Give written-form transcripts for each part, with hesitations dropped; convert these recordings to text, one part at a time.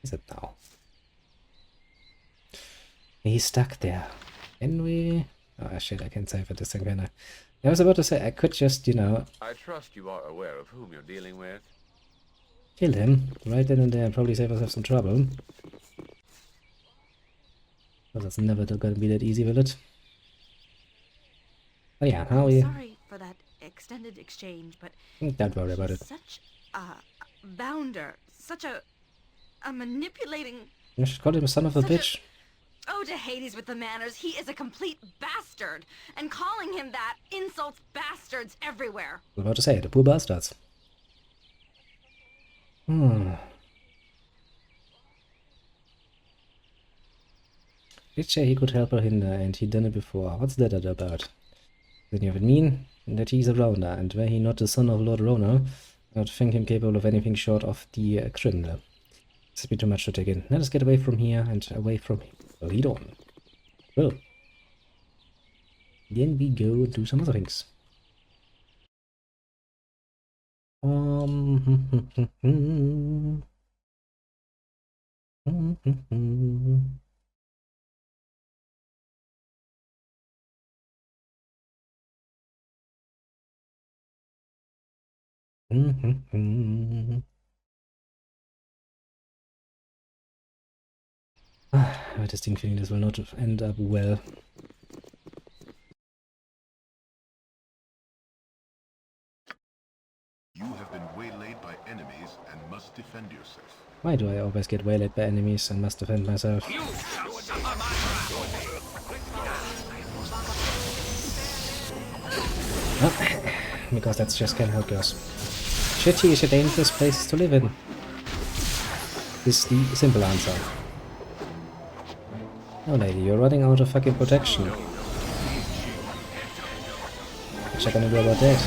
Is it now? He's stuck there. Can we... Oh shit, I can't save it this thing, can I? I was about to say, I could just, you know... I trust you are aware of whom you're dealing with. Kill him right then and there and probably save ourselves some trouble. Well, that's never gonna be that easy, will it? Oh yeah, how are you? Sorry for that extended exchange, but Don't worry about it. such a bounder, such a manipulating. You should call him a son of a bitch. Oh, to Hades with the manners. He is a complete bastard, and calling him that insults bastards everywhere. I was about to say, the poor bastards. Did say he could help her hinder, and he done it before. What's that about? Then you have it mean that he's a Rona, and were he not the son of Lord Rona, I would think him capable of anything short of the criminal. This would be too much to take in. Let us get away from here and away from him. Lead on. Well. Then we go and do some other things. I have a distinct feeling this will not end up well. You have been waylaid by enemies and must defend yourself. Why do I always get waylaid by enemies and must defend myself? Oh, because that's just kind of how it goes. Shitty is a dangerous place to live in. Is the simple answer. Oh lady, you're running out of fucking protection. What you gonna do about that?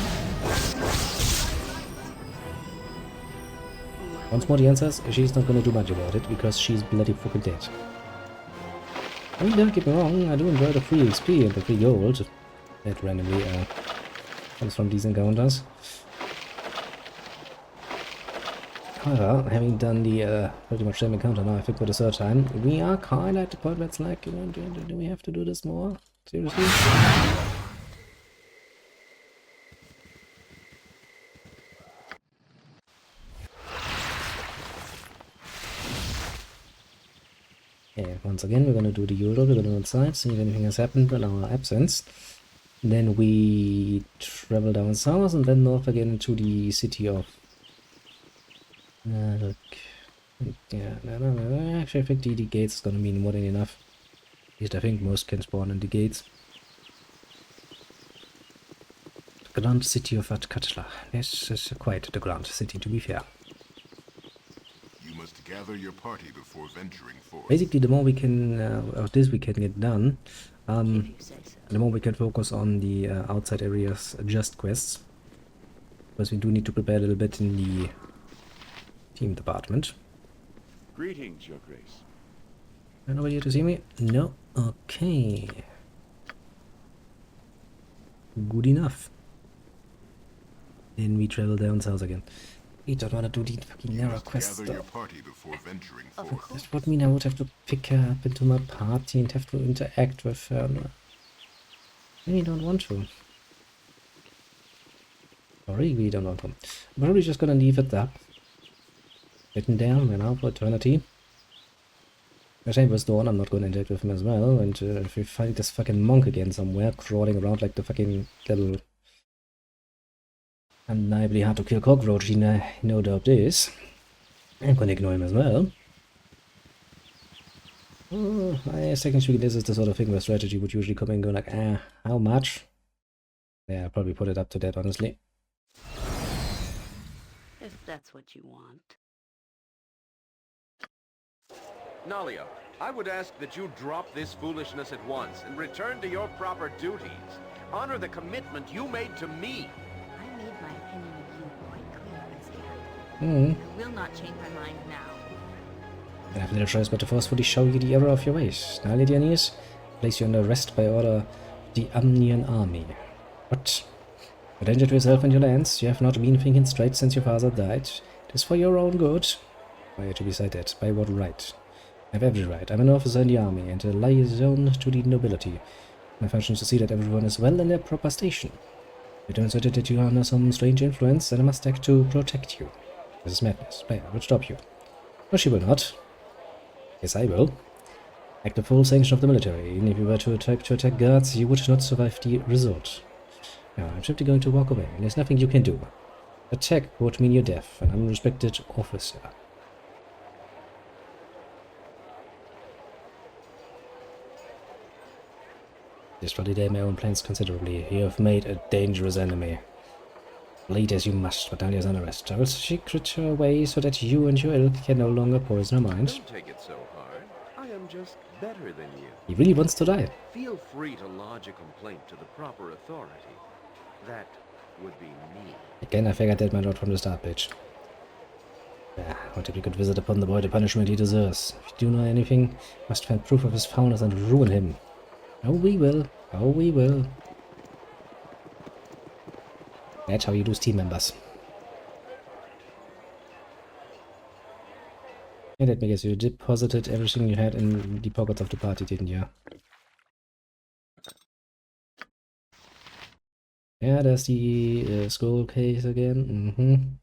Once more the answer is, she's not gonna do much about it, because she's bloody fucking dead. I mean, don't get me wrong, I do enjoy the free XP and the free gold that randomly comes from these encounters. However, having done the pretty much same encounter now, I think for the third time, we are kinda at the point where it's like, you know, do we have to do this more? Seriously? Okay, once again, we're gonna do the usual, we're gonna go inside, see if anything has happened in our absence. Then we travel down south and then north again to the city of... look... Yeah, no, actually I think the gates is gonna mean more than enough. At least I think most can spawn in the gates. The Grand City of Atkatla. This is quite the Grand City, to be fair. You must gather your party before venturing forth. Basically, the more we can, of this we can get done, the more we can focus on the outside areas just quests. Because we do need to prepare a little bit in the team department. Greetings, Your Grace. Nobody here to see me? No? Okay. Good enough. Then we travel down south again. We don't want to do the fucking narrow quest Gather your stuff. party before venturing forth. That would mean I would have to pick her up into my party and have to interact with her. I really don't want to. Sorry, we don't want to. I'm probably just gonna leave it up. Sitting down and out for eternity. The same with Dawn, I'm not gonna interact with him as well. And if we find this fucking monk again somewhere, crawling around like the fucking little undeniably hard to kill cockroach he no doubt is, I'm gonna ignore him as well. I second speaking, this is the sort of thing where strategy would usually come in and go like, how much? Yeah, I'll probably put it up to that, honestly. If that's what you want. Nalia, I would ask that you drop this foolishness at once and return to your proper duties. Honor the commitment you made to me. I made my opinion of you quite clear, Prince. I will not change my mind now. I have little choice but to forcefully show you the error of your ways. Now, Lady Aeneas, place you under arrest by order of the Amnian army. What? A danger to yourself and your lands. You have not been thinking straight since your father died. It is for your own good. Why to be said that? By what right? I have every right. I'm an officer in the army, and a liaison to the nobility. My function is to see that everyone is well in their proper station. If you demonstrated that you are under some strange influence, then I must act to protect you. This is madness. Player, I will stop you. No, she will not. Yes, I will. Act the full sanction of the military. Even if you were to attack guards, you would not survive the result. Now, I'm simply going to walk away. There's nothing you can do. Attack would mean your death, an unrespected officer. This validate my own plans considerably. You have made a dangerous enemy. Bleed as you must, but Dahlia is under arrest. I will secret her away so that you and your ilk can no longer poison her mind. Don't take it so hard. I am just better than you. He really wants to die. Feel free to lodge a complaint to the proper authority. That would be me. Again, I figured that might out from the start page. What if we could visit upon the boy the punishment he deserves? If you do know anything, must find proof of his foulness and ruin him. Oh, we will. Oh, we will. That's how you lose team members. And let me guess, you deposited everything you had in the pockets of the party, didn't you? Yeah, there's the scroll case again.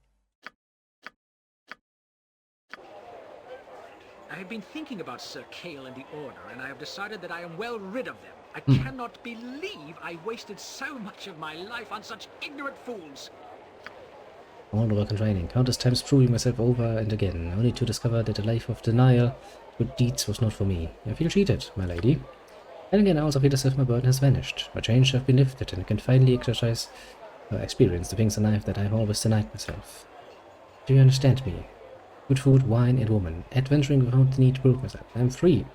I have been thinking about Sir Kale and the Order, and I have decided that I am well rid of them. I cannot believe I wasted so much of my life on such ignorant fools. All the work and training, countless times proving myself over and again, only to discover that a life of denial, good deeds was not for me. I feel cheated, my lady. And again, I also feel as if my burden has vanished. My chains have been lifted, and I can finally experience the things in life that I have always denied myself. Do you understand me? Good food, wine, and woman. Adventuring without the need to prove myself. I'm free.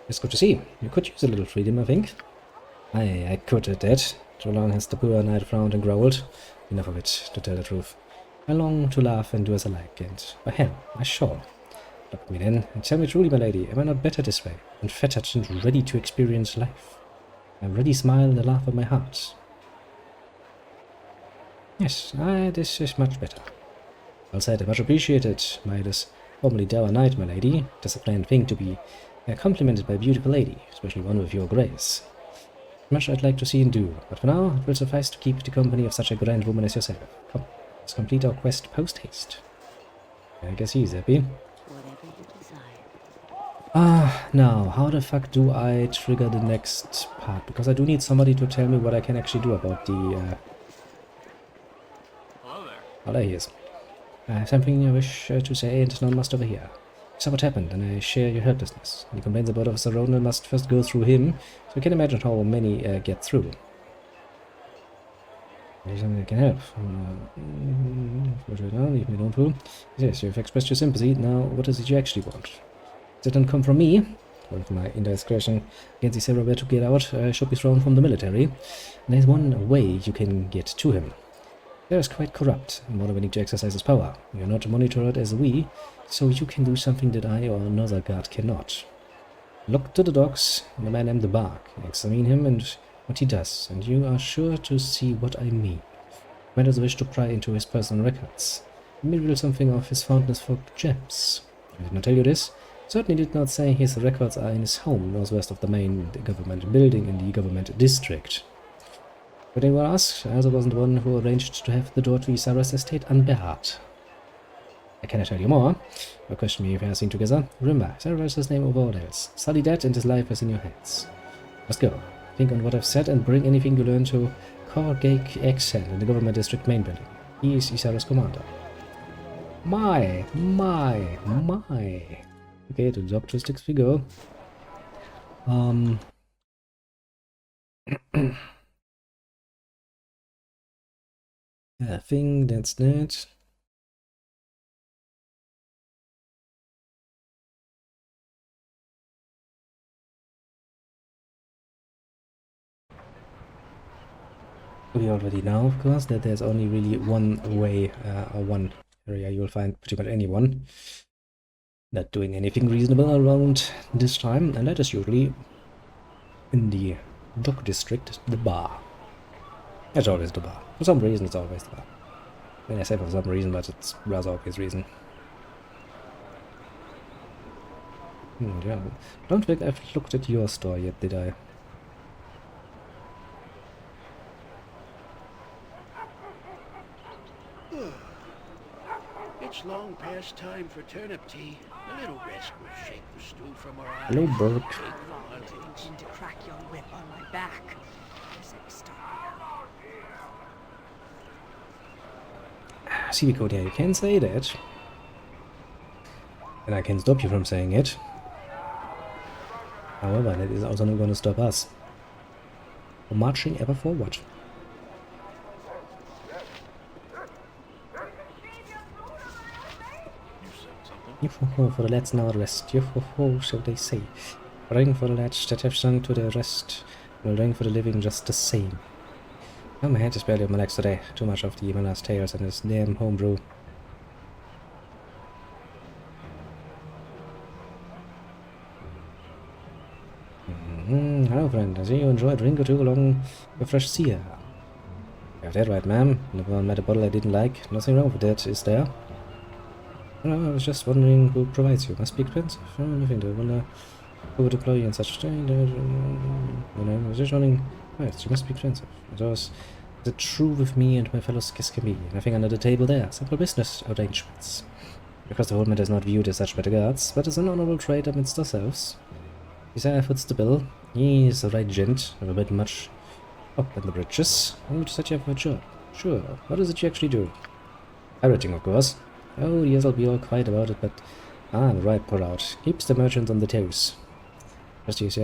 It's good to see. You could use a little freedom, I think. I could at that. Jolan has the poor knight frowned and growled. Enough of it, to tell the truth. I long to laugh and do as I like, and by hell, I shall. Look at me then, and tell me truly, my lady, am I not better this way, unfettered and ready to experience life? A ready smile and a laugh of my heart. Yes, this is much better. Well said, much appreciated, my this formerly dour knight, my lady. It is a plain thing to be complimented by a beautiful lady, especially one with your grace. Much I'd like to see and do, but for now it will suffice to keep the company of such a grand woman as yourself. Come, let's complete our quest post-haste. I guess he's happy. Whatever you desire. Now, how the fuck do I trigger the next part? Because I do need somebody to tell me what I can actually do about the, Hello there. Oh, there he is. I have something I wish to say, and none must overhear. I saw what happened, and I share your helplessness. Any complaints about Officer Ronald must first go through him, so you can imagine how many get through. There's something that can help. Leave me alone, fool. Yes, you've expressed your sympathy. Now, what is it you actually want? If it didn't come from me, with my indiscretion against the Cerebral to get out, I should be thrown from the military. And there's one way you can get to him. He is quite corrupt, and more willing to exercise his power. You're not monitored as we, so you can do something that I or another guard cannot. Look to the docks, and the man named the Bark. Examine him and what he does, and you are sure to see what I mean. When does wish to pry into his personal records? Maybe reveal something of his fondness for gems. I did not tell you this. Certainly did not say his records are in his home, northwest of the main government building in the government district. But anyone ask, I also wasn't the one who arranged to have the door to Isara's estate unbarred. I cannot tell you more. Or question me if we are seen together. Remember, Isara is his name over all else. Study that, and his life is in your hands. Let's go. Think on what I've said and bring anything you learn to Korgake Exen in the government district main building. He is Isara's commander. My. Okay, to the doctoristics we go. I think that's that. We already know, of course, that there's only really one way, or one area you'll find pretty much anyone not doing anything reasonable around this time, and that is usually in the dock district, the bar. It's always the bar. For some reason, it's always the bar. I mean, I say for some reason, but it's a rather obvious reason. Yeah. Don't think I've looked at your store yet, did I? It's long past time for turnip tea. A little rest will shake the stew from our eyes. Hello, Burke. Take violence. Begin to crack your whip on my back. As I start here. See, Cody, you can say that. And I can stop you from saying it. However, that is also not going to stop us from marching ever forward. Yo-ho-ho for the lads now rest. Yo-ho-ho, shall they say. Ring for the lads that have sung to their rest. Will ring for the living just the same. Oh, my head is barely on my legs today. Too much of the Himalayas tales and this damn homebrew. Hello, friend. I see you enjoy a drink or two along a fresh sea. You have that right, ma'am. Never met a bottle I didn't like. Nothing wrong with that, is there? No, I was just wondering who provides you. Must be expensive. Oh, nothing to wonder who would employ you in such a I was just wondering. Right, you must be expensive. It was the true with me and my fellow guests can be. Nothing under the table there. Simple business arrangements. Because the whole matter is not viewed as such by the guards, but as an honorable trade amidst ourselves. Isaiah foots the bill. He's the right gent, with a bit much up in the britches. I would set you up for a job. Sure. What is it you actually do? Pirating, of course. Oh, yes, I'll be all quiet about it, but the right pour out. Keeps the merchants on the toes. Just use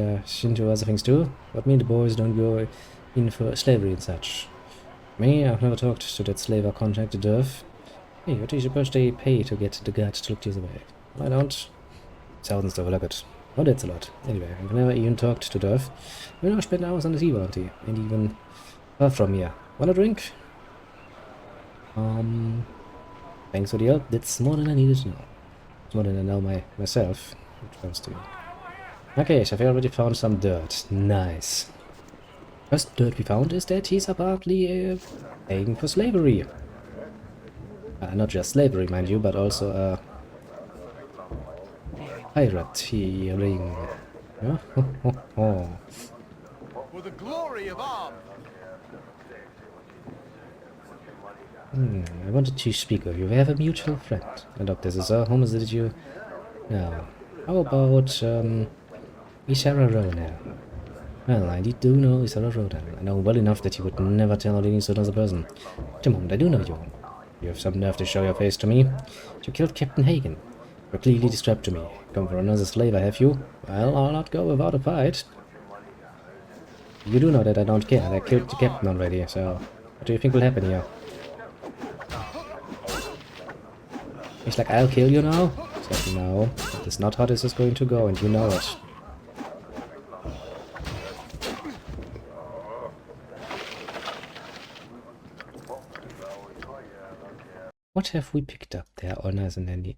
into other things too, but me and the boys don't go in for slavery and such. Me, I've never talked to that slave or contracted Durf. Hey, what do you suppose they pay to get the guards to look the other way? I don't. Thousands to overlook it. Oh, that's a lot. Anyway, I've never even talked to Durf. We now spend hours on the sea bounty, and even far from here. Want a drink? Thanks for the help. That's more than I needed to know. It's more than I know myself. Okay, so I've already found some dirt. Nice. First dirt we found is that he's apparently paying for slavery. Not just slavery, mind you, but also pirateering. Yeah? For the glory of Ob! I wanted to speak of you. We have a mutual friend. And this is whom is it you? No. How about Isara Ronel? Well, I do know Isara Ronel. I know well enough that you would never tell any to another person. At the moment, I do know you. You have some nerve to show your face to me. You killed Captain Hagen. You're clearly described to me. Come for another slave, have you? Well, I'll not go without a fight. You do know that I don't care. I killed the captain already, so what do you think will happen here? It's like, I'll kill you now? It's like, no, that is not how this is going to go, and you know it. What have we picked up there, all nice and handy?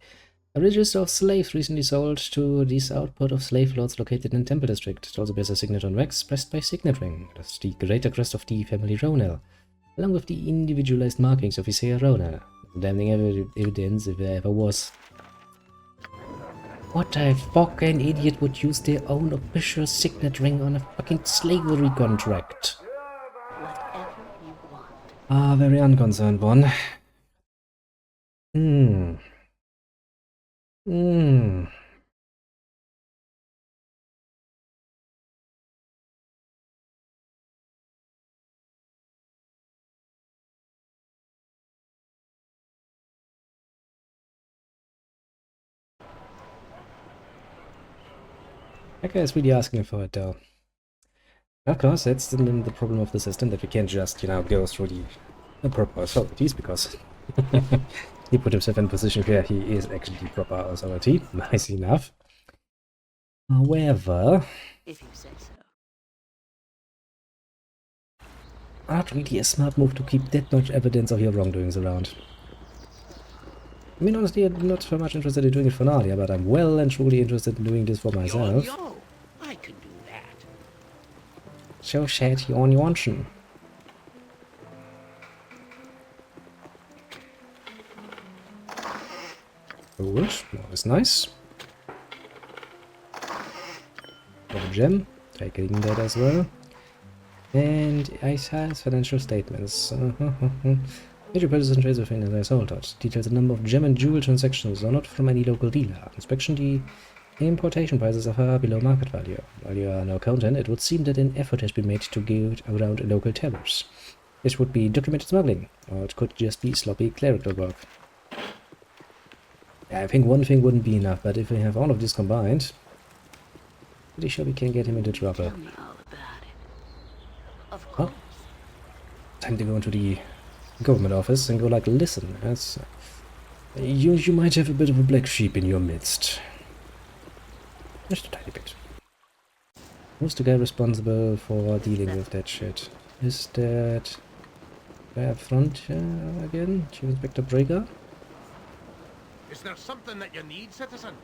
A register of slaves recently sold to this output of slave lords located in Temple District. It also bears a signet on wax, pressed by signet ring. That's the greater crest of the family Ronel, along with the individualized markings of Isaiah Ronel. Damning evidence if there ever was. What a fucking idiot would use their own official signet ring on a fucking slavery contract? Whatever you want. Ah, very unconcerned one. That guy is really asking for it, though. Of course, that's the problem of the system, that we can't just, go through the proper authorities, because he put himself in a position where he is actually the proper authority. Nice enough. However, If you say so. not really a smart move to keep that much evidence of your wrongdoings around. I mean, honestly, I'm not so much interested in doing it for Nadia, but I'm well and truly interested in doing this for myself. Yo, I can do that. So sad you only want you. gold. Always nice. Got a gem. Taking that as well. And Ice has financial statements. Major purchases and trades within as I sold out. Details the number of gem and jewel transactions are not from any local dealer. Inspection the importation prices are far below market value. While you are no accountant, it would seem that an effort has been made to get around local tariffs. This would be documented smuggling, or it could just be sloppy clerical work. I think one thing wouldn't be enough, but if we have all of this combined, pretty sure we can get him into trouble. Tell me all about it. Of Oh, course. time to go into the government office and go like, listen, as you might have a bit of a black sheep in your midst. Just a tiny bit. Who's the guy responsible for dealing with that shit? Is that guy up front again? Chief Inspector Breaker? Is there something that you need, citizen?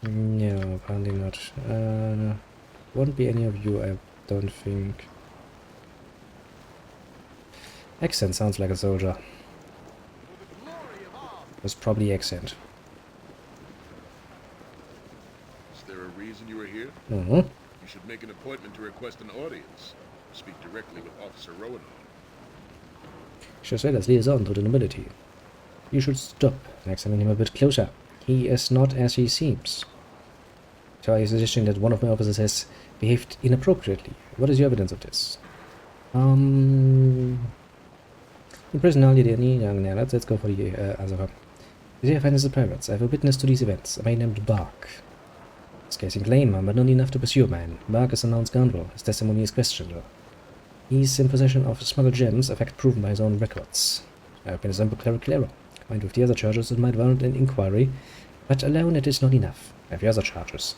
No, apparently not. Won't be any of you, I don't think. Accent sounds like a soldier. It's probably accent. Is there a reason you are here? Mm-hmm. You should make an appointment to request an audience. Speak directly with Officer Roanoke. Should say that's liaison to the nobility. You should stop and examine him a bit closer. He is not as he seems. So are you suggesting that one of my officers has behaved inappropriately? What is your evidence of this? In prison earlier, let's go for the other. You see, I find as pirates. I have a witness to these events, a man named Bark. This case in claim, but not enough to pursue a man. Bark is a known scoundrel. His testimony is questionable. He's in possession of smuggled gems, a fact proven by his own records. I have been examined clerical error. Combined with the other charges, it might warrant an inquiry, but alone it is not enough. I have the other charges.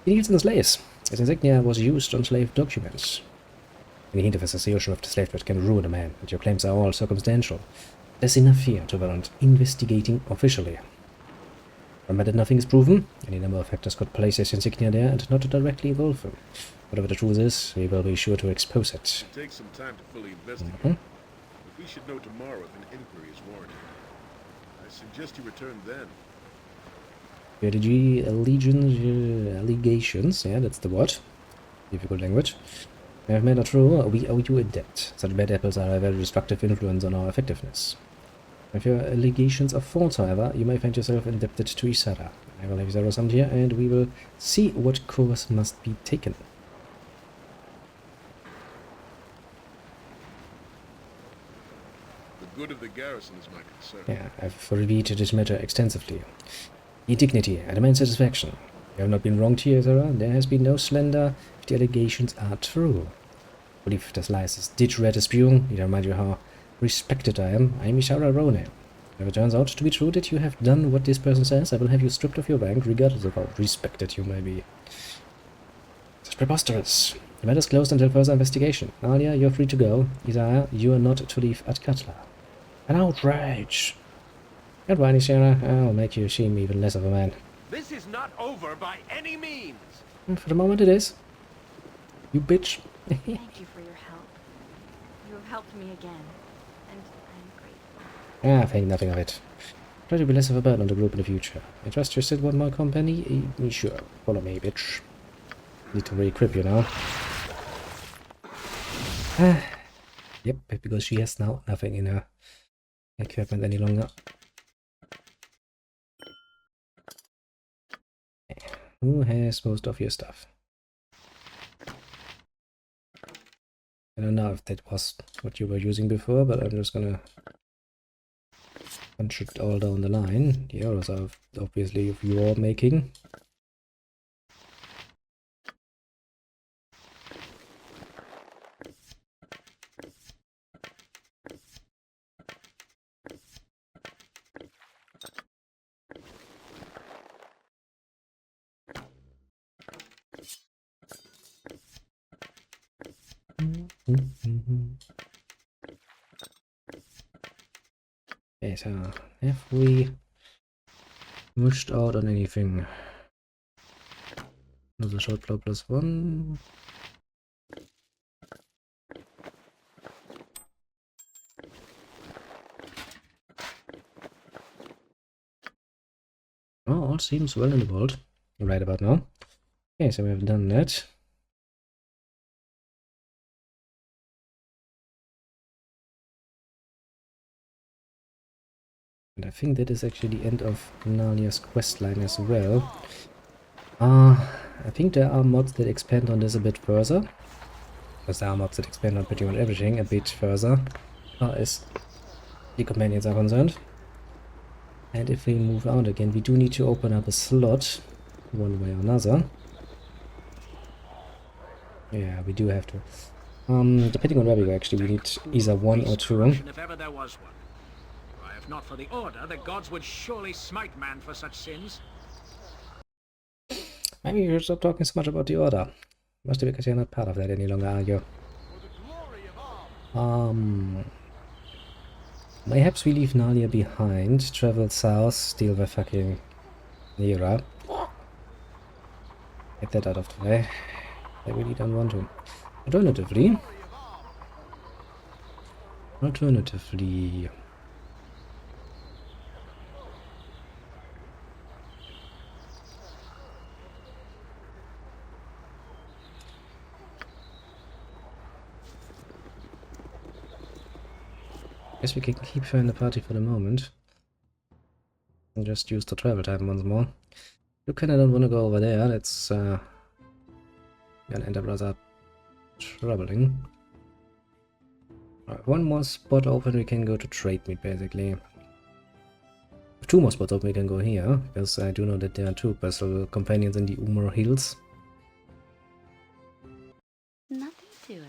He deals in slaves. His insignia was used on slave documents. Any hint of association with the slave trade can ruin a man, and your claims are all circumstantial. There's enough here to warrant investigating officially. Remember that nothing is proven. Any number of factors could place his insignia there and not directly involve him. Whatever the truth is, we will be sure to expose it. It takes some time to fully investigate. Mhm. But we should know tomorrow if an inquiry is warranted. I suggest you return then. Strategy, allegations, yeah, that's the word. Difficult language. If men are true, we owe you a debt. Such bad apples are a very destructive influence on our effectiveness. If your allegations are false, however, you may find yourself indebted to Isara. I will have Isara summoned here, and we will see what course must be taken. The good of the garrison is my concern. Yeah, I've reviewed this matter extensively. Your dignity and immense satisfaction. You have not been wronged here, Isara. There has been no slander if the allegations are true. I believe this lies is ditch red spewing. Need to remind you how respected I am. I am Isara Rone. If it turns out to be true that you have done what this person says, I will have you stripped of your rank, regardless of how respected you may be. It's preposterous. The matter is closed until further investigation. Alia, you're free to go. Isaiah, you are not to leave at Katla. An outrage! Goodbye, Nishira. I'll make you seem even less of a man. This is not over by any means. For the moment it is. You bitch. Thank you for your help. You have helped me again, and I'm grateful. Think nothing of it. Try to be less of a burden on the group in the future. I trust you still want my company? Sure. Follow me, bitch. Need to re-equip you now. Yep, because she has now nothing in her equipment any longer. Who has most of your stuff? I don't know if that was what you were using before, but I'm just gonna punch it all down the line. The arrows are obviously of your making. Okay, so have we mushed out on anything? Another short blow +1. all seems well in the world right about now. Okay, so we have done that. And I think that is actually the end of Nalia's questline as well. I think there are mods that expand on this a bit further. Because there are mods that expand on pretty much everything a bit further, as the companions are concerned. And if we move out again, we do need to open up a slot, one way or another. Yeah, we do have to. Depending on where we go, actually, we need either one or two. If ever there was one. For if not for the Order, the gods would surely smite man for such sins. Maybe you should stop talking so much about the Order. Mostly because you're not part of that any longer, are you? Perhaps we leave Nalia behind, travel south, steal the fucking Nira. Get that out of the way. I really don't want to. Alternatively... Guess we can keep her in the party for the moment. And just use the travel time once more. You kinda don't want to go over there, that's gonna end up rather troubling. One more spot open, we can go to trade meet basically. Two more spots open, we can go here, because I do know that there are two vessel companions in the Umar Hills. Nothing to it.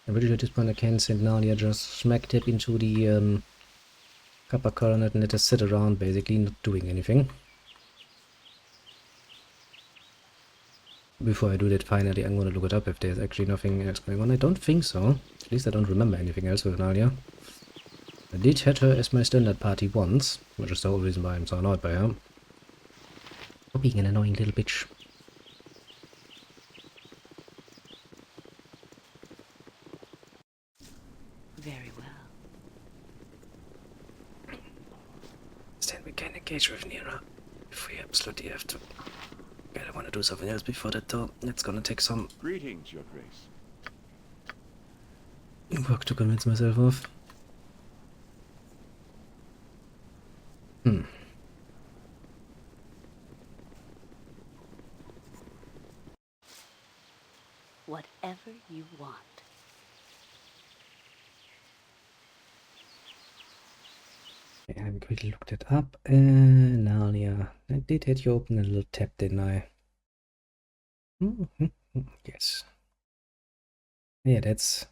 I'm pretty sure at this point I can send Nalia just smack dab into the copper coronet and let her sit around basically, not doing anything. Before I do that, finally, I'm gonna look it up if there's actually nothing else going on. I don't think so. At least I don't remember anything else with Nalia. I did had her as my standard party once, which is the whole reason why I'm so annoyed by her. For being an annoying little bitch. Very well. Then we can engage with Nira if we absolutely have to. I want to do something else before that though. It's gonna take some Greetings, Your Grace. work to convince myself of. Whatever you want. Okay, I quickly looked it up. Nalia. I did have you open a little tab, didn't I? Yes. Yeah, that's...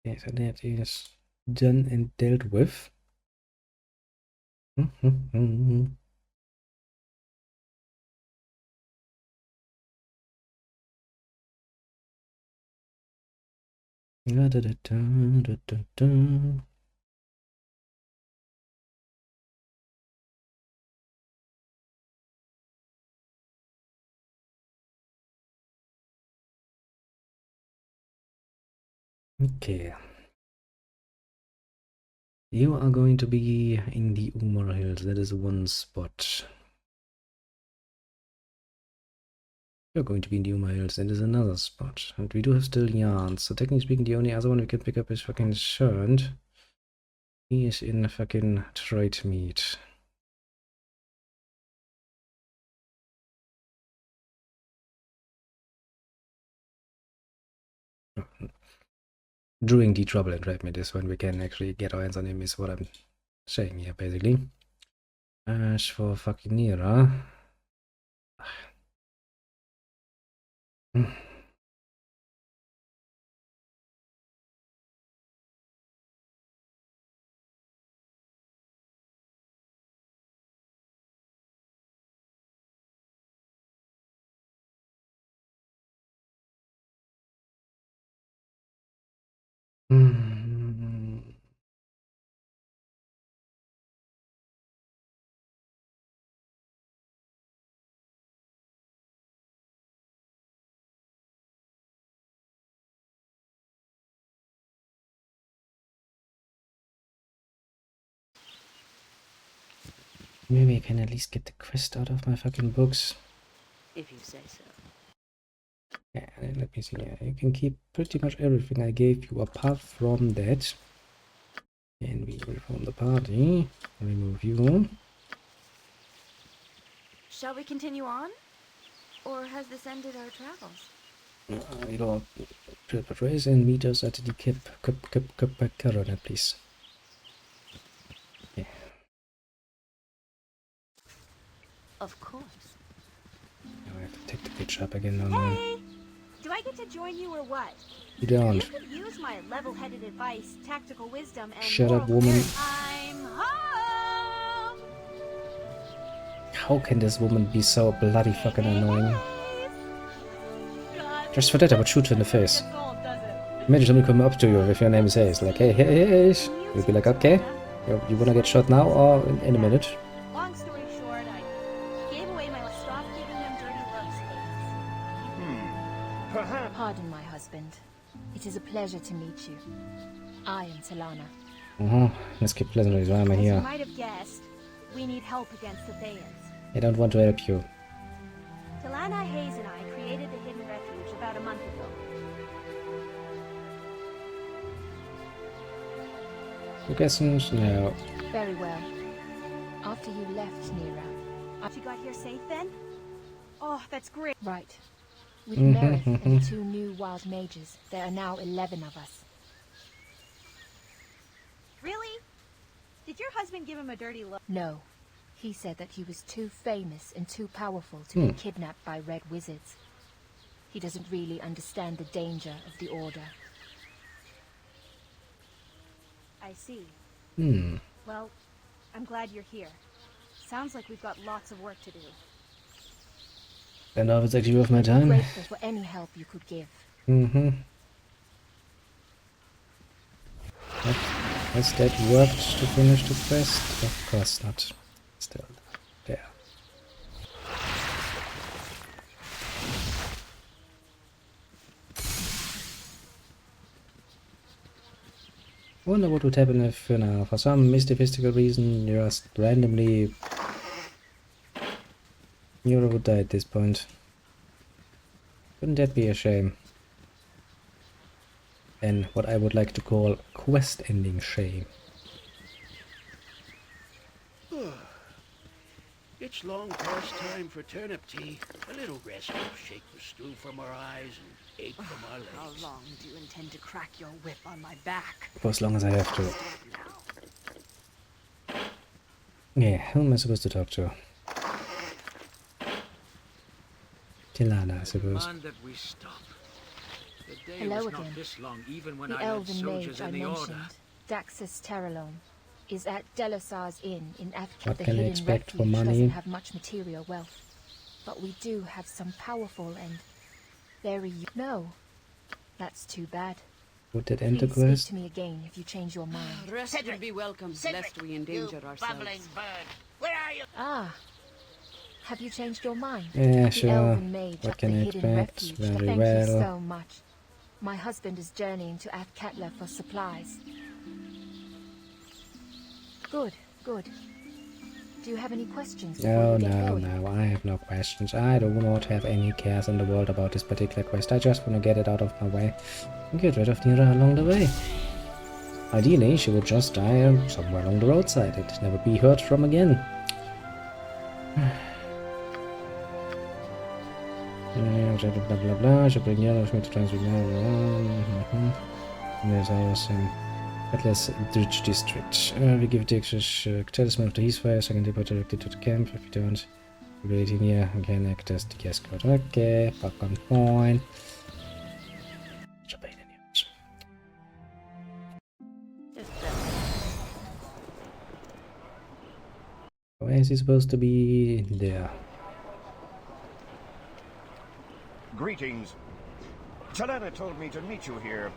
Okay, so that is done and dealt with. Okay. You are going to be in the Umar Hills. That is one spot. You're going to be in the Umar Hills. That is another spot. And we do have still yarns. So technically speaking, the only other one we can pick up is fucking Sherned. He is in fucking trade meat. During the trouble and trade meat is when we can actually get our hands on him, is what I'm saying here, basically. As for fucking Nira... Maybe I can at least get the quest out of my fucking books. If you say so. Yeah, let me see. You can keep pretty much everything I gave you apart from that. And we reform the party. Remove you. Shall we continue on? Or has this ended our travels? You know, raise and meet us at the Cap Coronet, please. Yeah. Of course. Now I have to take the bitch up again online. Hey! Do I get to join you or what? You don't. You could use my level-headed advice, tactical wisdom, and Shut up, moral woman. I'm home! How can this woman be so bloody fucking annoying? God, Just for that, I would shoot her in the face. that's all, does it? Imagine somebody coming up to you if your name is Ace, like, hey, hey, hey, Ace. You'd be like, okay, you wanna get shot now or in a minute? Long story short, I gave away my stop giving them dirty looks, ladies. Perhaps. Pardon, my husband. It is a pleasure to meet you. I am Talana. Let's keep pleasantries while I'm As you here. might have guessed, we need help against the Thayans. I don't want to help you. Talana Hayes and I created the Hidden Refuge about a month ago. You guessing? No. Very well. After you left Nira, You got here safe then? Oh, that's great. right. With Merith and the 2 new wild mages, there are now 11 of us. Really? Did your husband give him a dirty look? No. He said that he was too famous and too powerful to be kidnapped by red wizards. He doesn't really understand the danger of the Order. I see. Hmm. Well, I'm glad you're here. Sounds like we've got lots of work to do. Don't know if it's actually worth my time. Grateful for any help you could give. Has that worked to finish the quest? Of course not. Still there. Wonder what would happen if, you know, for some mystical reason, just randomly Nero would die at this point. Wouldn't that be a shame? And what I would like to call quest-ending shame. It's long past time for turnip tea. A little rest will shake the stew from our eyes and ache from our legs. How long do you intend to crack your whip on my back? For as long as I have to. Yeah, who am I supposed to talk to? Tilana, I suppose. Demand that we stop. The day Hello was not again. this long, even when The I led elven soldiers mage I in the mentioned, Order. Daxus Terralone, is at Delasar's Inn in Athcat. What The can I hidden expect for refuge money? doesn't have much material wealth, but we do have some powerful and very... No, that's too bad. Would that end the Please speak quest? to me again if you change your mind. Rest would be welcome, lest we endanger ourselves. Bumbling bird, where are you? Ah, have you changed your mind? Yeah, The sure. elven mage What at can the I hidden expect? refuge. Very Thank well. you so much. My husband is journeying to Athkatla for supplies. Good, good. Do you have any questions before No, we get no, going? no, I have no questions. I do not have any cares in the world about this particular quest. I just want to get it out of my way and get rid of Nira along the way. Ideally, she would just die somewhere along the roadside and never be heard from again. Blah blah blah. Should bring yellow to transfer. There's also Atlas Dridge District. We give Dix's talisman of the Heathfire, so I can depart directly to the camp. If you don't, wait in here and can access the gas code. Okay, popcorn point. Where is he supposed to be? There. Greetings. Talana told me to meet you here.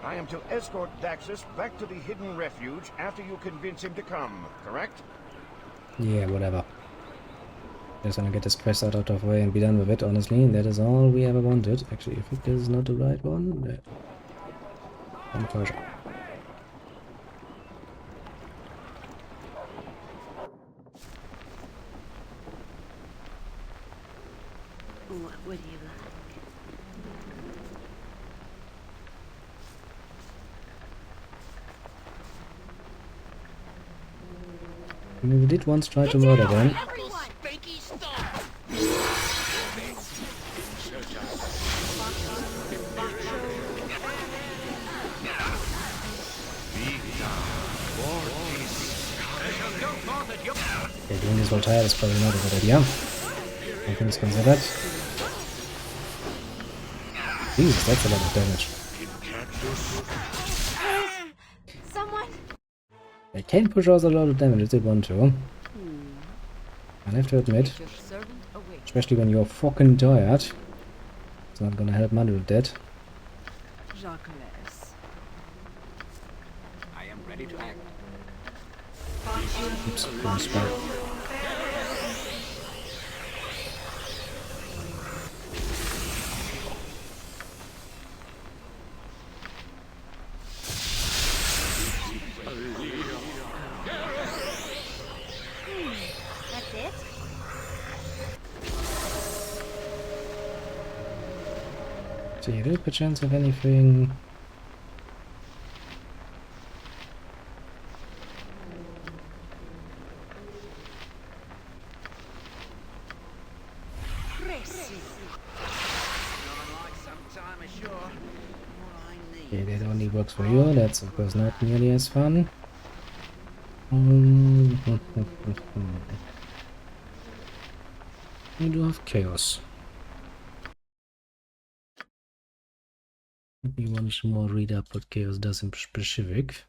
I am to escort Daxus back to the hidden refuge after you convince him to come, correct? Yeah, whatever. Just gonna get this quest out of the way and be done with it, honestly. That is all we ever wanted. Actually, I think this is not the right one. No. Unclosure. What would you like? We did once try to murder them. Spanky stuff! Okay, doing this while tired is probably not a good idea. All things considered. Jesus, that's a lot of damage. Someone. I can push out a lot of damage if they want to. I have to admit, Your servant awaits. especially when you're fucking tired. It's not gonna help much with that. Jacques. I am ready to act. Oops, wrong spell. That's it? Zero chance of anything. Okay, that only works for you. That's of course not nearly as fun. We do have chaos. Let me once more read up what chaos does in specific.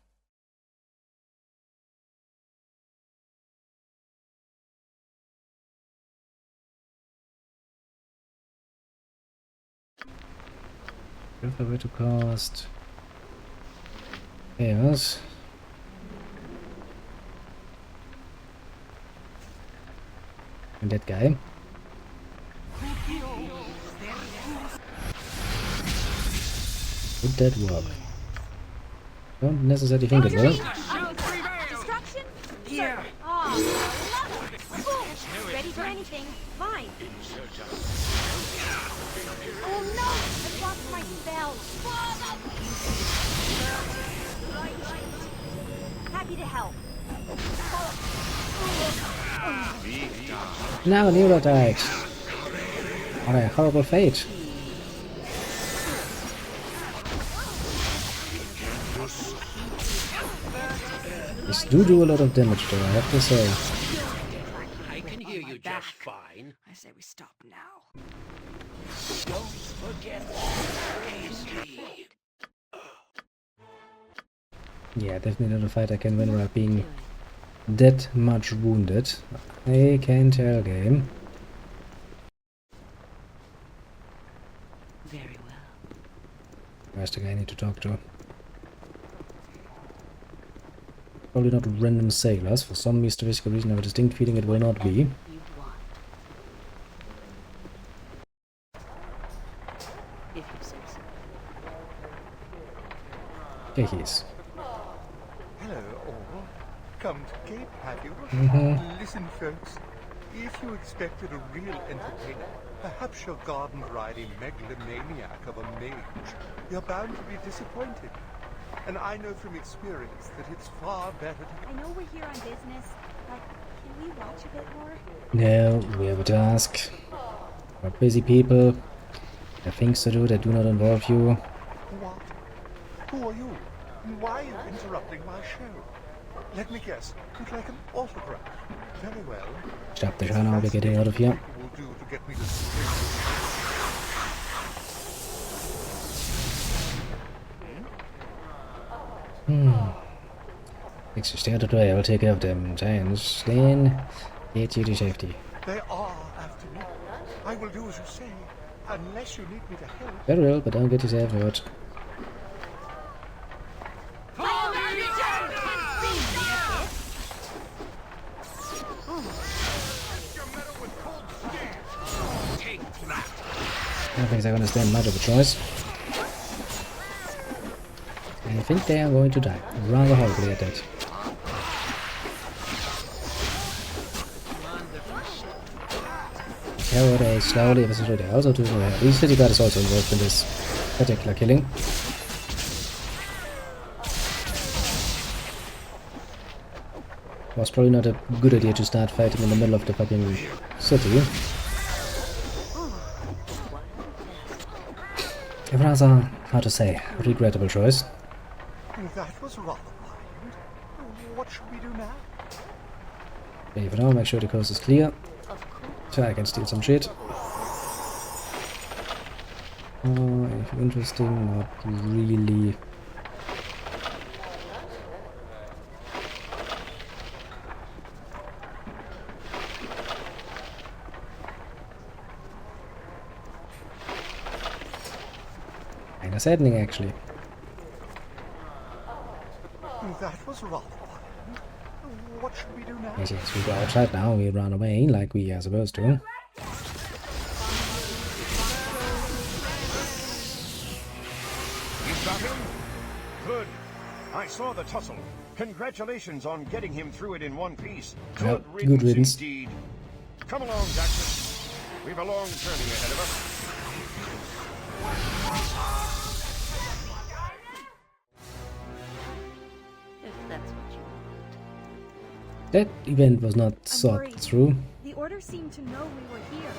If I were to cast chaos, and that guy. Would that work? Don't necessarily think it will. Destruction? Here. Oh, ready for anything. Fine. Oh no! I lost my spell. Happy to help. Now Nero died. What a horrible fate. These do a lot of damage though, I have to say. I can hear you just fine. I say we stop now. Don't forget easy. Yeah, definitely not a fight I can win without being that much wounded. I can tell, game. Very well. Where's the guy I need to talk to? Probably not random sailors. For some mysterious reason I have a distinct feeling it will not be. You want. If you say so. There he is. Hello, all. Come to Cape, have you? Listen, folks. If you expected a real entertainer, perhaps your garden-riding megalomaniac of a mage, you're bound to be disappointed. And I know from experience that it's far better to... I know we're here on business, but can we watch a bit more? No, we have a task. We're busy people. There are things to do that do not involve you. What? Who are you? And why are you interrupting my show? Let me guess. You'd like an autograph. Very well. Stop the show now, we're getting out of here. Will do to get me to sleep. Existeert het wel, I'll take care of them. Giants, then get you to safety. They are after me. I will do as you say, unless you need me to help. Very well, but don't get yourself hurt. I don't think they're gonna stand much of a choice. I think they are going to die. Rather horribly at that. our day slowly ever since they also doing well. The city guard is also involved in this particular killing. Was probably not a good idea to start fighting in the middle of the fucking city. A rather, how to say, regrettable choice. That was rather wild. What should we do now? Okay, for now, make sure the coast is clear. So I can steal some shit. Anything interesting? Not really. Kinda saddening, actually. That was rather wild. What should we do now? Yes, we go outside now. We run away like we are supposed to. You got him? Good. I saw the tussle. Congratulations on getting him through it in one piece. Yep, good riddance. Indeed. Come along, Daxus. We've a long journey ahead of us. If that's what you want. That event was not thought worried. through. The Order seemed to know we were here.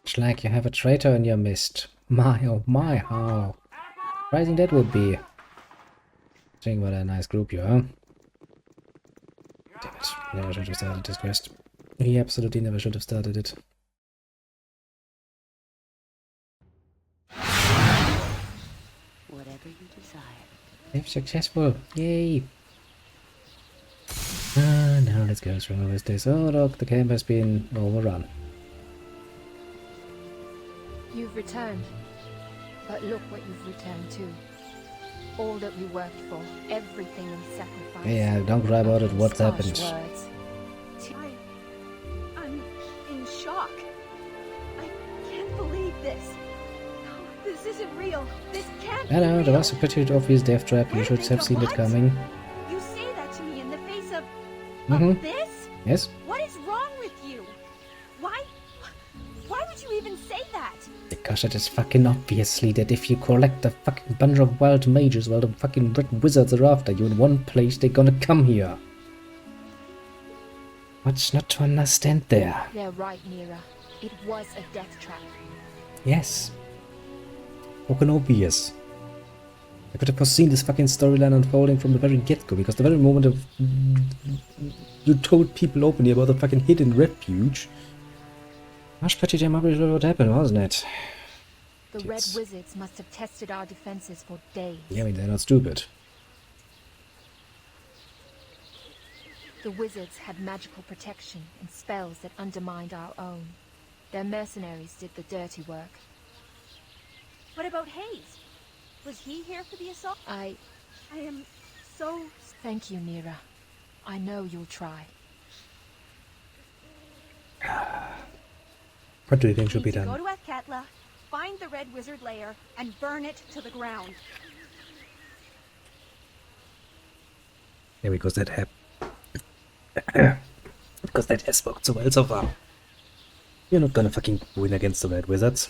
It's like you have a traitor in your midst. My, oh my, how surprising that would be. Think what a nice group you are. Damn it, never should have started this quest. He absolutely never should have started it. Whatever you desire. If successful, yay! Now let's go through with this. Oh look, the camp has been overrun. You've returned. But look what you've returned to. All that we worked for, everything we sacrificed. Yeah, don't cry about it, what's Harsh happened? words. I'm in shock. I can't believe this. No, this isn't real. This can't be I know, there real. was a pretty obvious death trap, you Where should did have they seen go? it coming. You say that to me in the face of Mhm. this? Yes? What is wrong with you? Why would you even say that? Because it is fucking obviously that if you collect a fucking bunch of wild mages while the fucking red wizards are after you in one place, they're gonna come here. What's not to understand there? They're right, Mira. It was a death trap. Yes. Fucking obvious. I could have foreseen this fucking storyline unfolding from the very get-go, because the very moment of you told people openly about the fucking hidden refuge, was pretty damn obvious what happened, wasn't it? The Yes. Red Wizards must have tested our defenses for days. Yeah, I mean, they're not stupid. The wizards had magical protection and spells that undermined our own. Their mercenaries did the dirty work. What about Hayes? Was he here for the assault? I am so... Thank you, Mira. I know you'll try. What do you think should be Need to done? go to Athkatla, find the Red Wizard lair, and burn it to the ground. Yeah, because that because that has worked so well so far. You're not gonna fucking win against the Red Wizards.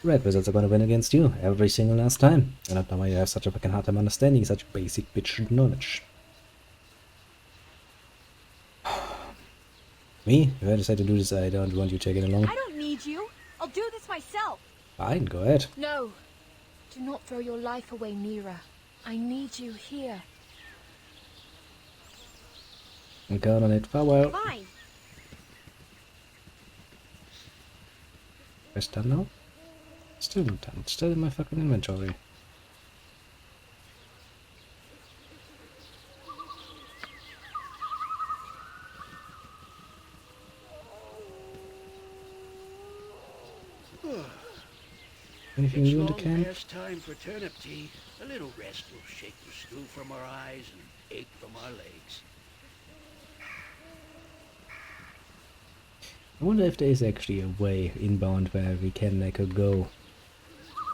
The Red Wizards are gonna win against you every single last time. I don't know why you have such a fucking hard time understanding such basic bitch knowledge. Me? If I decide to do this, I don't want you taking along. I don't need you. I'll do this myself. Fine, go ahead. No! Do not throw your life away, Mira. I need you here. And count on it. Farewell. Fine. Quest done now? Still not done. Still in my fucking inventory. Anything It's new in the long camp? past time for turnip tea. A little rest will shake the stew from our eyes and ache from our legs. I wonder if there is actually a way inbound where we can make a go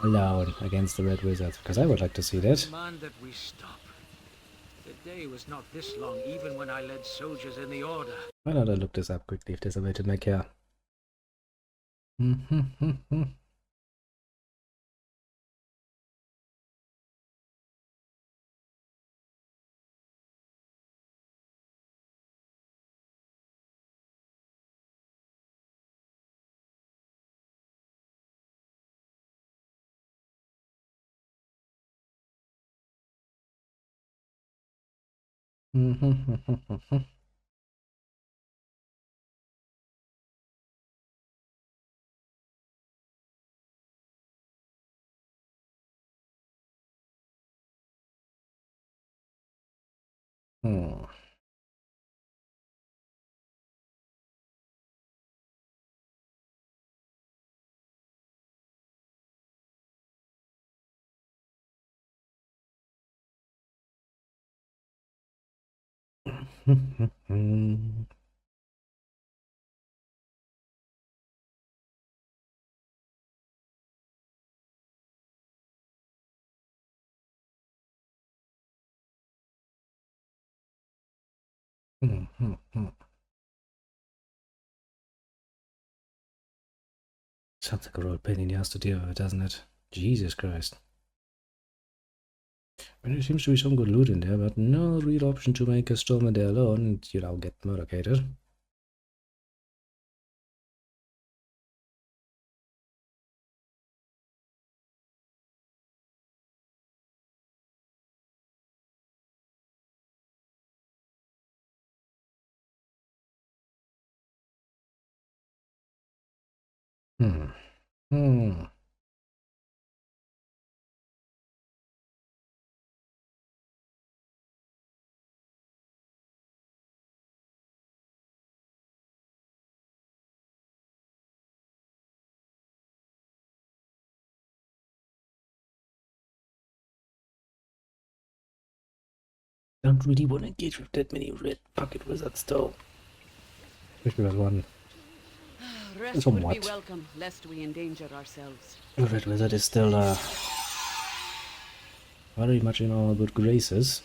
alone against the Red Wizards, because I would like to see that. Demand that we stop. The day was not this long even when I led soldiers in the order. Why not I look this up quickly if there's a way to make hair? Hmm. Sounds like a real pain in the ass to deal with, doesn't it? Jesus Christ. I mean, there seems to be some good loot in there, but no real option to make a storm in there alone and, you know, get murdercated. Hmm. Hmm. Don't really want to engage with that many red pocket wizards, though. Wish there was one. Rest would be welcome, lest we endanger ourselves. The red wizard is still, very much in our good graces.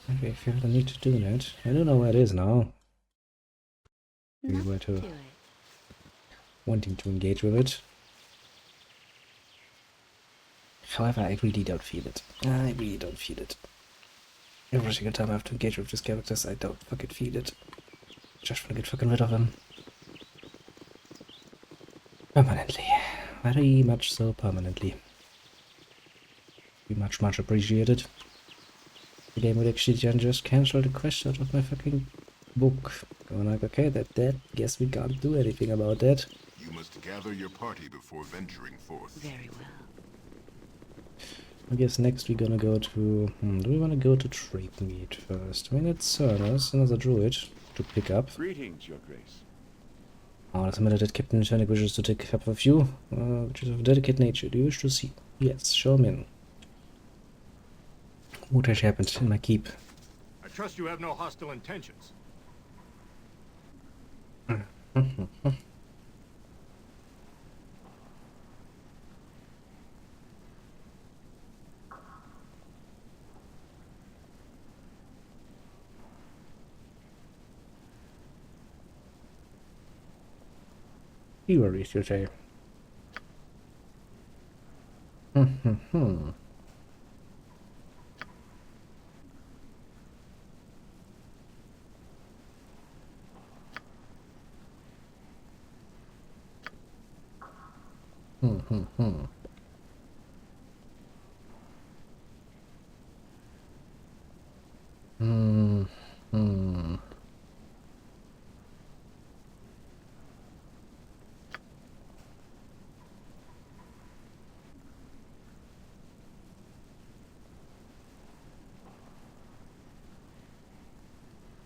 Maybe I feel the need to do that. I don't know where it is now. We were to wanting to engage with it. However, I really don't feel it. I really don't feel it. Every single time I have to engage with these characters, I don't fucking feel it. Just want to get fucking rid of them. Permanently. Very much so permanently. Be much, much appreciated. The game would actually just cancel the quest out of my fucking book. Going like, okay, that, guess we can't do anything about that. You must gather your party before venturing forth. Very well. I guess next we're gonna go to... do we want to go to Trapemead first? I mean, it's Cernus, another druid, to pick up. Greetings, Your Grace. Oh, let's admit that Captain Tunic wishes to take up with you, which is of a delicate nature. Do you wish to see? Yes, show him in. What has happened in my keep? I trust you have no hostile intentions. You worries, you say.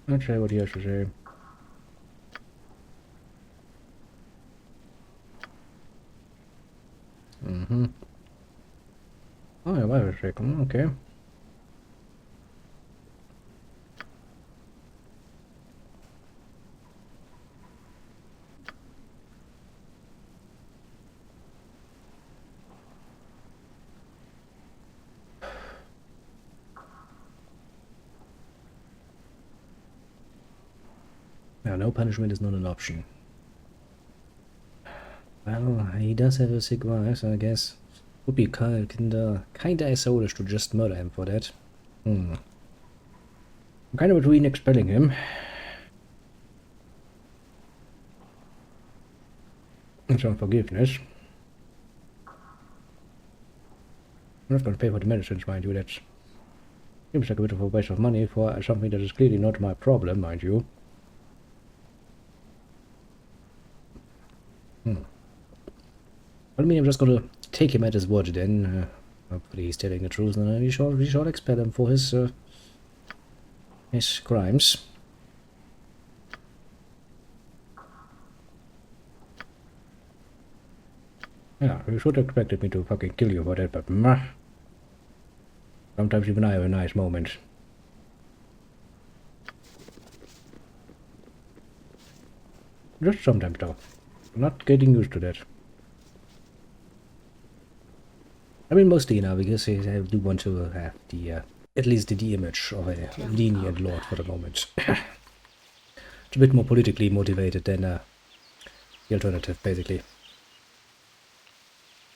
I'll try what he has to say. Oh, yeah, wait a second. Okay. Yeah, no punishment is not an option. Well, he does have a sick wife, so I guess would be kinda soulish to just murder him for that. I'm kind of between expelling him and some forgiveness. I'm not gonna pay for the medicines, mind you. That seems like a bit of a waste of money for something that is clearly not my problem, mind you. I mean, I'm just gonna take him at his word then. Hopefully he's telling the truth, and we shall expel him for his crimes. Yeah, you should have expected me to fucking kill you for that, but sometimes even I have a nice moment. Just sometimes though. I'm not getting used to that. I mean, mostly now, because I do want to have the, at least the image of a lenient lord for the moment. It's a bit more politically motivated than the alternative, basically.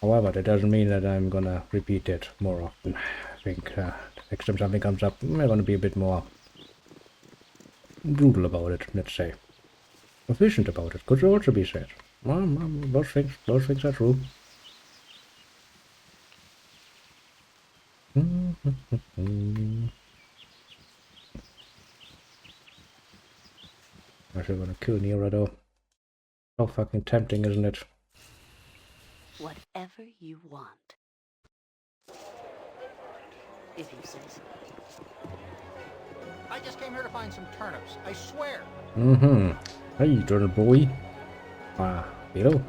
However, that doesn't mean that I'm gonna repeat that more often. I think next time something comes up, I'm gonna be a bit more brutal about it, let's say. Efficient about it, could also be said. Well, both things are true. I should wanna kill Nero though. So fucking tempting, isn't it? Whatever you want. If you say so. I just came here to find some turnips, I swear. Hey, turnip boy. Hello.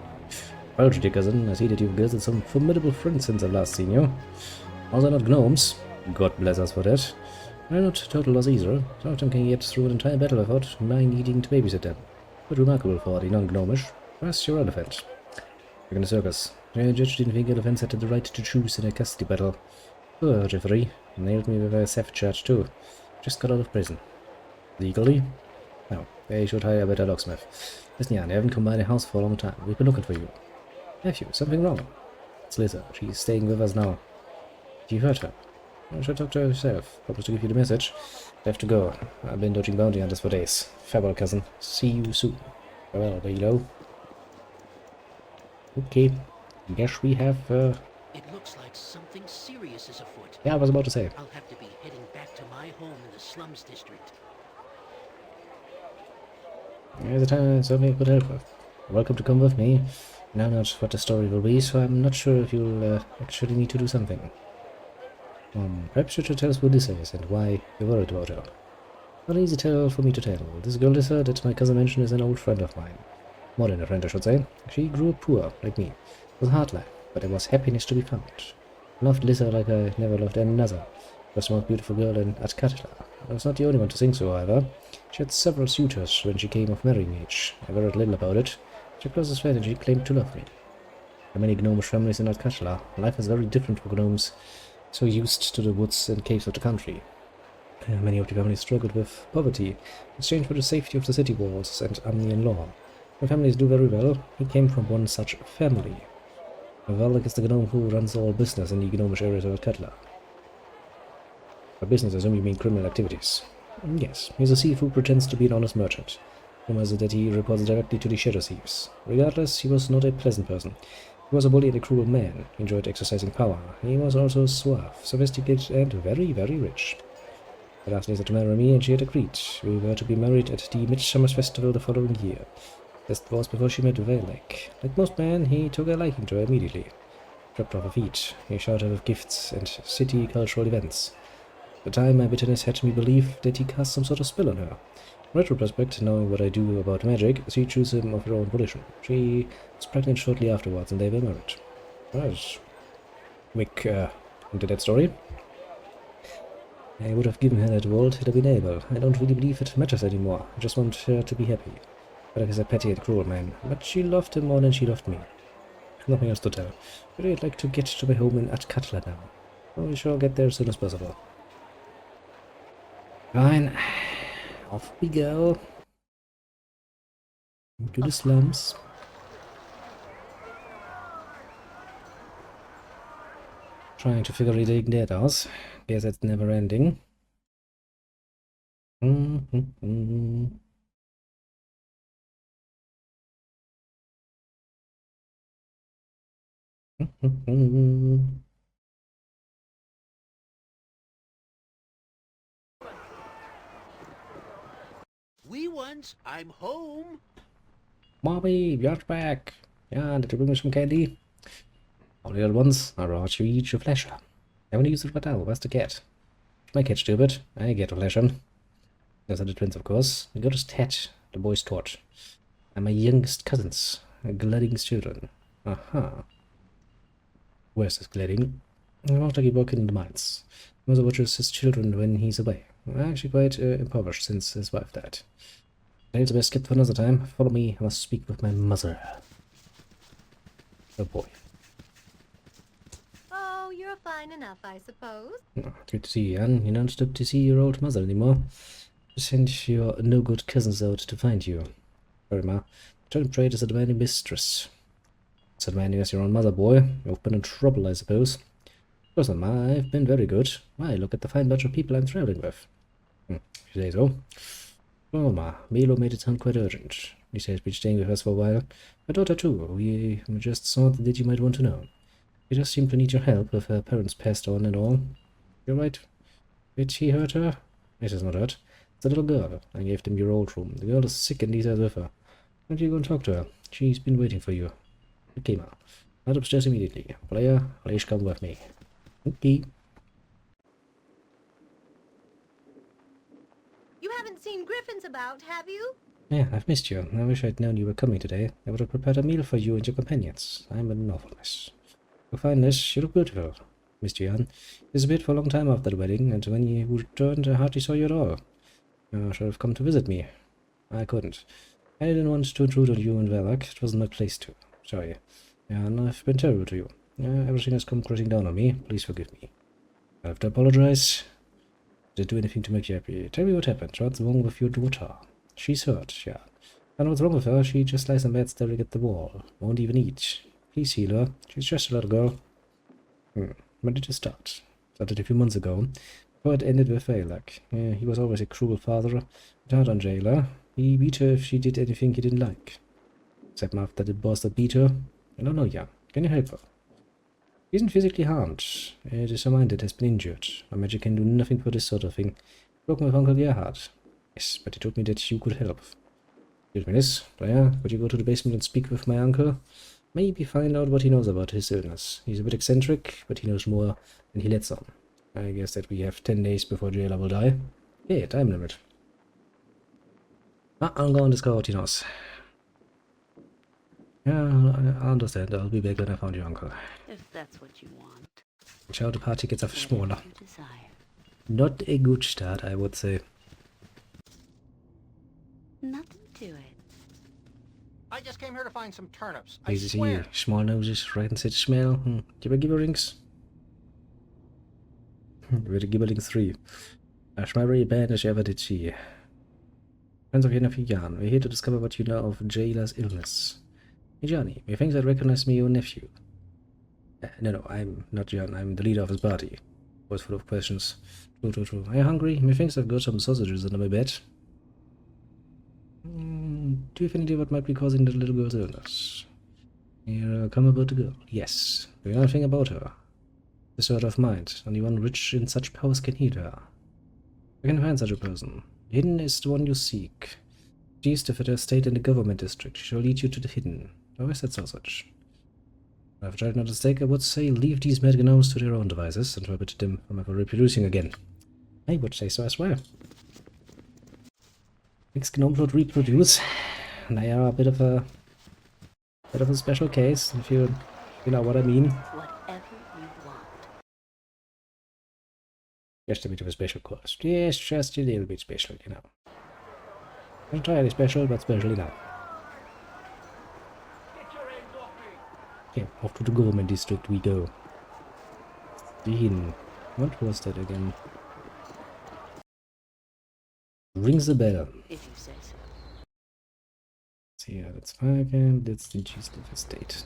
Well, dear cousin, I see that you've gathered some formidable friends since I've last seen you. Are they not gnomes? God bless us for that. They're not total loss either. Some of them can get through an entire battle without my needing to babysit them. But remarkable for the non-gnomish. Where's your elephant? Back in the circus. The judge didn't think elephants had the right to choose in a custody battle. Poor referee. Nailed me with a theft charge too. Just got out of prison. Legally? No. They should hire a better locksmith. Listen, Jan, I haven't come by the house for a long time. We've been looking for you. Nephew, something wrong? It's Lisa. She's staying with us now. You heard her. I should talk to her herself. Promised to give you the message. I have to go. I've been dodging bounty hunters for days. Farewell, cousin. See you soon. Farewell, Halo. Okay. Guess we have, It looks like something serious is afoot. Yeah, I was about to say. I'll have to be heading back to my home in the slums district. There's a time something I could help with. You're welcome to come with me. I know not what the story will be, so I'm not sure if you'll actually need to do something. Perhaps you should tell us who Lisa is and why you're worried about her. Not easy tell for me to tell. This girl Lisa that my cousin mentioned is an old friend of mine. More than a friend, I should say. She grew up poor, like me. It was a hard life, but there was happiness to be found. I loved Lisa like I never loved any other. She was the most beautiful girl in Atkatla. I was not the only one to think so, however. She had several suitors when she came of marrying age. I worried little about it. She closest friend and she claimed to love me. There are many gnomish families in Atkatla. Life is very different for gnomes, so used to the woods and caves of the country. Many of the families struggled with poverty, in exchange for the safety of the city walls and Amnian law. My families do very well. He came from one such family. Valak is the gnome who runs all business in the gnomish areas of Atkatla. By business, I assume you mean criminal activities. Yes, he's a thief who pretends to be an honest merchant. Rumor is that he reports directly to the shadow thieves. Regardless, he was not a pleasant person. He was a bully and a cruel man. He enjoyed exercising power. He was also suave, sophisticated, and very, very rich. I asked Lisa to marry me, and she had agreed. We were to be married at the Midsummer's Festival the following year. This was before she met Valak. Like most men, he took a liking to her immediately. Dropped off her feet. He showered her with gifts and city cultural events. At the time, my bitterness had me believe that he cast some sort of spell on her. In retrospect, knowing what I do about magic, she chose him of her own volition. She was pregnant shortly afterwards, and they were married. Right. Quick into that story. I would have given her that world had I been able. I don't really believe it matters anymore. I just want her to be happy. Valak is a petty and cruel man, but she loved him more than she loved me. Nothing else to tell. But I'd like to get to my home in Atkatla now. Well, we shall get there as soon as possible. Fine. Off we go. Into the slums. Trying to figure that out. Guess it's never ending. Wee ones, I'm home. Mommy, you're back. Yeah, did you bring me some candy? All the other ones, I brought you each a flasher. Haven't used it for now, where's the cat? My cat stupid. I get a flasher. Those are the twins, of course. The girl's Ted, the boy's Torch. And my youngest cousins, Gladding's children. Aha. Where's this Gladding? After he broke in the mines. Mother watches his children when he's away. Actually quite impoverished since his wife died. Tales best kept for another time. Follow me, I must speak with my mother. Oh boy. Oh, you're fine enough, I suppose. Oh, good to see you, Anne. You don't stop to see your old mother anymore. Send your no-good cousins out to find you. Sorry, Ma. Turnip trade is a demanding mistress. So demanding as your own mother, boy. You've been in trouble, I suppose. Of course not, Ma. I've been very good. Why, look at the fine bunch of people I'm traveling with. If you say so. Oh, Ma. Milo made it sound quite urgent. He says been staying with us for a while. My daughter, too. We just thought that you might want to know. She just seemed to need your help with her parents passed on and all. You're right. Did he hurt her? It is not hurt. It's a little girl. I gave them your old room. The girl is sick and needs us with her. Why don't you go and talk to her? She's been waiting for you. Okay, Ma. Not upstairs immediately. Player, please come with me. Okay. You haven't seen Griffins about, have you? Yeah, I've missed you. I wish I'd known you were coming today. I would have prepared a meal for you and your companions. I'm an awful mess. For fineness, you look beautiful, Mr. Jan. It disappeared for a long time after the wedding, and when you returned, I hardly saw you at all. You should have come to visit me. I couldn't. I didn't want to intrude on you and Velak. It wasn't my place to. Sorry. And I've been terrible to you. Everything has come crashing down on me. Please forgive me. I have to apologize. Did I do anything to make you happy? Tell me what happened. What's wrong with your daughter? She's hurt, yeah. I know what's wrong with her. She just lies in bed staring at the wall. Won't even eat. Please heal her. She's just a little girl. When did it start? Started a few months ago. Before it ended with Velak. He was always a cruel father. Hard on Jailer. He beat her if she did anything he didn't like. Except after the boss that beat her. I don't know, yeah. Can you help her? She isn't physically harmed. It is her mind that has been injured. My magic can do nothing for this sort of thing. Broke with Uncle Gerhard. Yes, but he told me that you could help. Excuse me, Miss. Blair, could you go to the basement and speak with my uncle? Maybe find out what he knows about his illness. He's a bit eccentric, but he knows more than he lets on. I guess that we have 10 days before Jailer will die. Yeah, time limit. I'll go and discover what he knows. Yeah, I understand. I'll be back when I found your uncle. If that's what you want. Ciao, the party gets smaller. Not a good start, I would say. Nothing to it. I just came here to find some turnips. I Easy, swear. small noses, right and smell. Gibberings. We're the Gibberling 3. A schmiery band as you ever did see. Friends of Jennifer Jan, we're here to discover what you know of Jailer's illness. Hey Johnny, methinks I recognize me your nephew. No, I'm not Jan, I'm the leader of his party. Was full of questions. True. Are you hungry? Methinks I've got some sausages under my bed. Do you have any idea what might be causing the little girl's illness? Here, come about the girl. Yes. Do you know anything about her? The sort of mind. Only one rich in such powers can heal her. I can find such a person. Hidden is the one you seek. She is to fit her state in the government district. She shall lead you to the hidden. How is that sausage? If I've tried not to mistake, I would say leave these mad gnomes to their own devices and forbid them from ever reproducing again. I would say so as well. Mixed gnomes would reproduce. They are a bit of a special case, if you know what I mean. Whatever you want. Just a bit of a special course. Yes, just a little bit special, you know. Not entirely special, but special enough. Okay, off to the government district we go. Dean, what was that again? Rings the bell. If you say so. hier. That's 5 and that's the Cheese Estate.